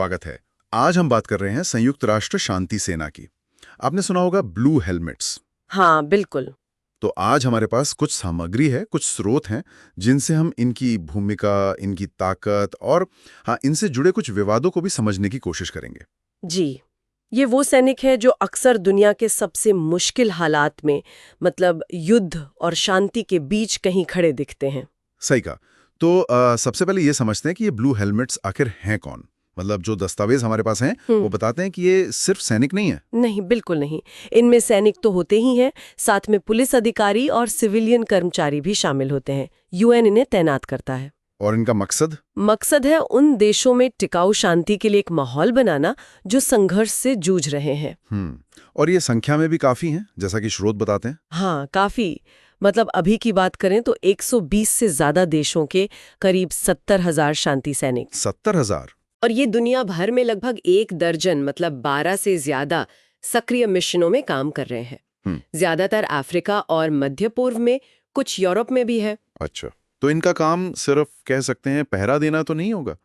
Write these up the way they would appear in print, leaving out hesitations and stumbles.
स्वागत है। आज हम बात कर रहे हैं संयुक्त राष्ट्र शांति सेना की। आपने सुना होगा ब्लू हेलमेट्स। हाँ बिल्कुल। तो आज हमारे पास कुछ सामग्री है, कुछ स्रोत हैं जिनसे हम इनकी भूमिका, इनकी ताकत और हाँ, इनसे जुड़े कुछ विवादों को भी समझने की कोशिश करेंगे। जी, ये वो सैनिक है जो अक्सर दुनिया के सबसे मुश्किल हालात में मतलब युद्ध और शांति के बीच कहीं खड़े दिखते हैं। सही कहा। तो सबसे पहले ये समझते हैं कि ये ब्लू हेलमेट्स आखिर हैं कौन। मतलब जो दस्तावेज हमारे पास हैं वो बताते हैं कि ये सिर्फ सैनिक नहीं है। नहीं, बिल्कुल नहीं। इनमें सैनिक तो होते ही हैं, साथ में पुलिस अधिकारी और सिविलियन कर्मचारी भी शामिल होते हैं। यूएन इन्हें तैनात करता है। और इनका मकसद है उन देशों में टिकाऊ शांति के लिए एक माहौल बनाना जो संघर्ष से जूझ रहे हैं। और ये संख्या में भी काफी हैं, जैसा कि स्रोत बताते हैं। हाँ, काफी। मतलब अभी की बात करें तो 120 से ज्यादा देशों के करीब 70,000 शांति सैनिक। 70,000? और ये दुनिया भर में लगभग 1 दर्जन मतलब 12 से ज्यादा सक्रिय मिशनों में काम कर रहे हैं। ज्यादातर अफ्रीका और मध्य पूर्व में, कुछ यूरोप में भी है। अच्छा, तो इनका काम सिर्फ कह सकते हैं पहरा देना तो नहीं होगा?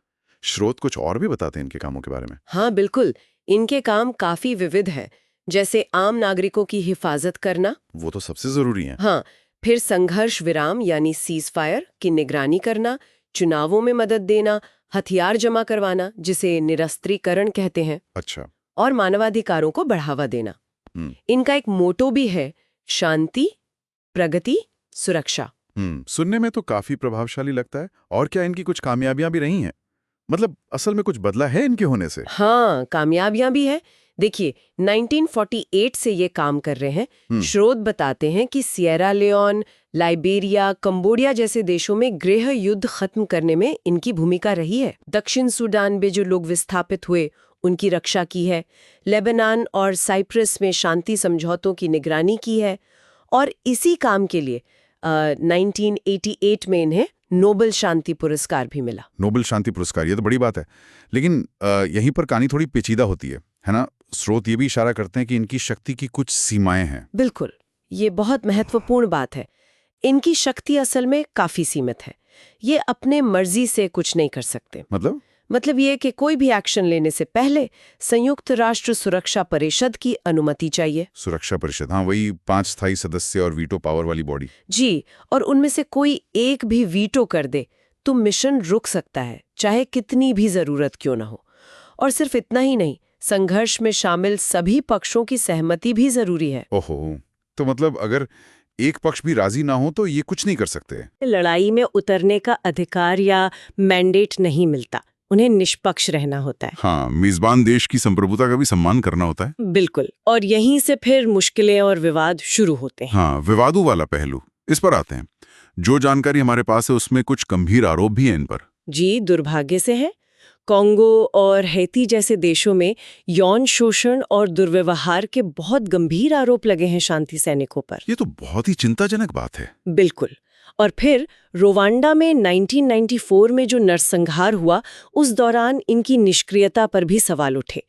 स्रोत कुछ और भी बताते हैं इनके कामों के बारे में? हाँ बिल्कुल, इनके काम काफी विविध है। जैसे आम नागरिकों की हिफाजत करना, वो तो सबसे जरूरी है। हाँ, फिर संघर्ष विराम यानी सीज फायर की निगरानी करना, चुनावों में मदद देना, हथियार जमा करवाना जिसे निरस्त्रीकरण कहते हैं। अच्छा। और मानवाधिकारों को बढ़ावा देना। इनका एक मोटो भी है, शांति, प्रगति, सुरक्षा। सुनने में तो काफी प्रभावशाली लगता है। और क्या इनकी कुछ कामयाबियां भी रही हैं? मतलब असल में कुछ बदला है इनके होने से? हाँ, कामयाबियां भी है। देखिए, 1948 से ये काम कर रहे हैं। स्रोत बताते हैं कि सिएरा लियोन, लाइबेरिया, कंबोडिया जैसे देशों में गृह युद्ध खत्म करने में इनकी भूमिका रही है। दक्षिण सूडान में जो लोग विस्थापित हुए उनकी रक्षा की है। लेबनान और साइप्रस में शांति समझौतों की निगरानी की है। और इसी काम के लिए 1988 में इन्हें नोबेल शांति पुरस्कार भी मिला। नोबेल शांति पुरस्कार, ये तो बड़ी बात है। लेकिन यहीं पर कहानी थोड़ी पेचीदा होती है ना? स्रोत ये भी इशारा करते हैं कि इनकी शक्ति की कुछ सीमाएं हैं। बिल्कुल, ये बहुत महत्वपूर्ण बात है। इनकी शक्ति असल में काफी सीमित है। ये अपने मर्जी से कुछ नहीं कर सकते। मतलब ये कि कोई भी एक्शन लेने से पहले संयुक्त राष्ट्र सुरक्षा परिषद की अनुमति चाहिए। सुरक्षा परिषद, हाँ, वही 5 स्थायी सदस्य और वीटो पावर वाली बॉडी। जी, और उनमें से कोई एक भी वीटो कर दे तो मिशन रुक सकता है, चाहे कितनी भी जरूरत क्यों ना हो। और सिर्फ इतना ही नहीं, संघर्ष में शामिल सभी पक्षों की सहमति भी जरूरी है। ओहो, तो मतलब अगर एक पक्ष भी राजी ना हो तो ये कुछ नहीं कर सकते? लड़ाई में उतरने का अधिकार या मैंडेट नहीं मिलता, उन्हें निष्पक्ष रहना होता है। हाँ, मेजबान देश की संप्रभुता का भी सम्मान करना होता है। बिल्कुल, और यहीं से फिर मुश्किलें और विवाद शुरू होते हैं। हाँ, विवादों वाला पहलू, इस पर आते हैं। जो जानकारी हमारे पास है उसमें कुछ गंभीर आरोप भी हैं इन पर। जी, दुर्भाग्य से है। कॉन्गो और हैती जैसे देशों में यौन शोषण और दुर्व्यवहार के बहुत गंभीर आरोप लगे हैं शांति सैनिकों पर। ये तो बहुत ही चिंताजनक बात है। बिल्कुल। और फिर रोवांडा में 1994 में जो नरसंहार हुआ, उस दौरान इनकी निष्क्रियता पर भी सवाल उठे।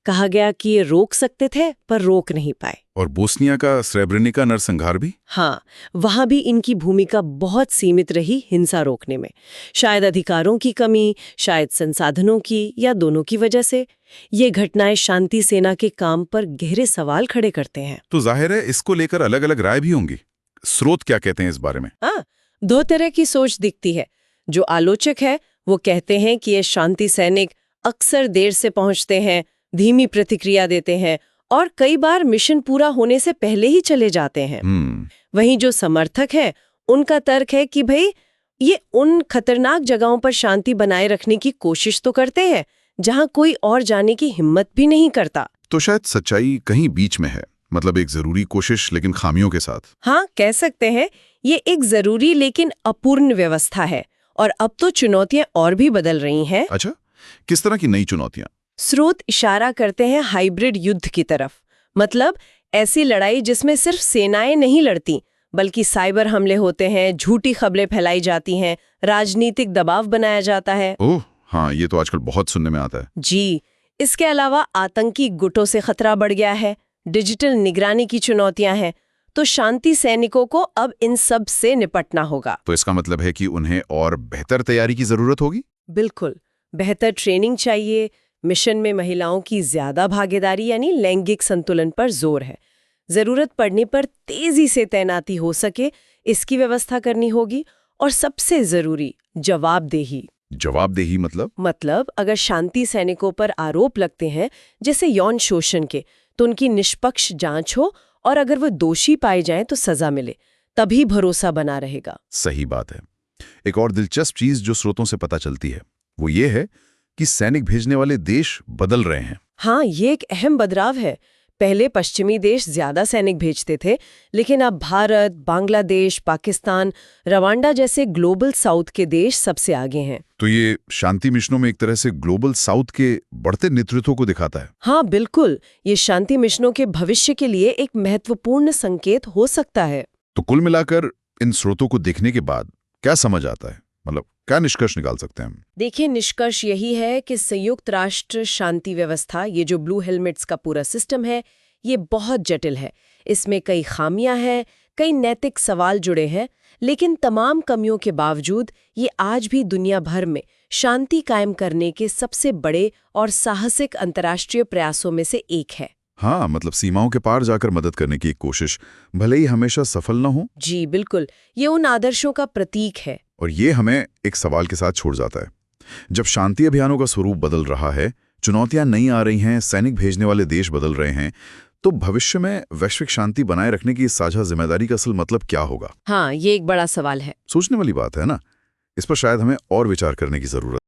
कहा गया कि ये रोक सकते थे पर रोक नहीं पाए। और बोस्निया का स्रेब्रेनिका नरसंहार भी? हाँ, वहां भी इनकी भूमिका बहुत सीमित रही हिंसा रोकने में। शायद अधिकारों की कमी, शायद संसाधनों की, या दोनों की वजह से। ये घटनाएं शांति सेना के काम पर गहरे सवाल खड़े करते हैं। तो जाहिर है इसको लेकर अलग अलग राय भी होंगी। स्रोत क्या कहते हैं इस बारे में? हाँ, 2 तरह की सोच दिखती है। जो आलोचक है वो कहते हैं कि ये शांति सैनिक अक्सर देर से पहुंचते हैं, धीमी प्रतिक्रिया देते हैं और कई बार मिशन पूरा होने से पहले ही चले जाते हैं। वहीं जो समर्थक है उनका तर्क है कि भाई ये उन खतरनाक जगहों पर शांति बनाए रखने की कोशिश तो करते हैं जहां कोई और जाने की हिम्मत भी नहीं करता। तो शायद सच्चाई कहीं बीच में है, मतलब एक जरूरी कोशिश लेकिन खामियों के साथ। हाँ, कह सकते हैं ये एक जरूरी लेकिन अपूर्ण व्यवस्था है। और अब तो चुनौतियां और भी बदल रही हैं। अच्छा, किस तरह की नई चुनौतियां? स्रोत इशारा करते हैं हाइब्रिड युद्ध की तरफ। मतलब ऐसी लड़ाई जिसमें सिर्फ सेनाएं नहीं लड़ती, बल्कि साइबर हमले होते हैं, झूठी खबरें फैलाई जाती हैं, राजनीतिक दबाव बनाया जाता है। ओह हाँ, ये तो आजकल बहुत सुनने में आता है। जी, इसके अलावा आतंकी गुटों से खतरा बढ़ गया है, डिजिटल निगरानी की चुनौतियां हैं। तो शांति सैनिकों को अब इन सब से निपटना होगा। तो इसका मतलब है कि उन्हें और बेहतर तैयारी की जरूरत होगी? बिल्कुल, बेहतर ट्रेनिंग चाहिए, मिशन में महिलाओं की ज्यादा भागीदारी यानी लैंगिक संतुलन पर जोर है। जरूरत पड़ने पर तेजी से तैनाती हो सके, इसकी व्यवस्था करनी होगी। और सबसे जरूरी, जवाबदेही। जवाबदेही मतलब अगर शांति सैनिकों पर आरोप लगते हैं जैसे यौन शोषण के, तो उनकी निष्पक्ष जांच हो और अगर वो दोषी पाए जाएं तो सजा मिले, तभी भरोसा बना रहेगा। सही बात है। एक और दिलचस्प चीज जो स्रोतों से पता चलती है वो ये है कि सैनिक भेजने वाले देश बदल रहे हैं। हाँ, ये एक अहम बदलाव है। पहले पश्चिमी देश ज्यादा सैनिक भेजते थे, लेकिन अब भारत, बांग्लादेश, पाकिस्तान, रवांडा जैसे ग्लोबल साउथ के देश सबसे आगे हैं। तो ये शांति मिशनों में एक तरह से ग्लोबल साउथ के बढ़ते नेतृत्व को दिखाता है। हाँ बिल्कुल, ये शांति मिशनों के भविष्य के लिए एक महत्वपूर्ण संकेत हो सकता है। तो कुल मिलाकर इन स्रोतों को देखने के बाद क्या समझ आता है, मतलब क्या निष्कर्ष निकाल सकते हैं हम? देखिए, निष्कर्ष यही है कि संयुक्त राष्ट्र शांति व्यवस्था, ये जो ब्लू हेलमेट्स का पूरा सिस्टम है, ये बहुत जटिल है। इसमें कई खामियां हैं, कई नैतिक सवाल जुड़े हैं, लेकिन तमाम कमियों के बावजूद ये आज भी दुनिया भर में शांति कायम करने के सबसे बड़े और साहसिक अंतर्राष्ट्रीय प्रयासों में से एक है। हाँ, मतलब सीमाओं के पार जाकर मदद करने की एक कोशिश, भले ही हमेशा सफल न हो। जी बिल्कुल, ये उन आदर्शों का प्रतीक है। और ये हमें एक सवाल के साथ छोड़ जाता है। जब शांति अभियानों का स्वरूप बदल रहा है, चुनौतियां नई आ रही हैं, सैनिक भेजने वाले देश बदल रहे हैं, तो भविष्य में वैश्विक शांति बनाए रखने की इस साझा जिम्मेदारी का असल मतलब क्या होगा? हाँ, ये एक बड़ा सवाल है। सोचने वाली बात है ना। इस पर शायद हमें और विचार करने की जरूरत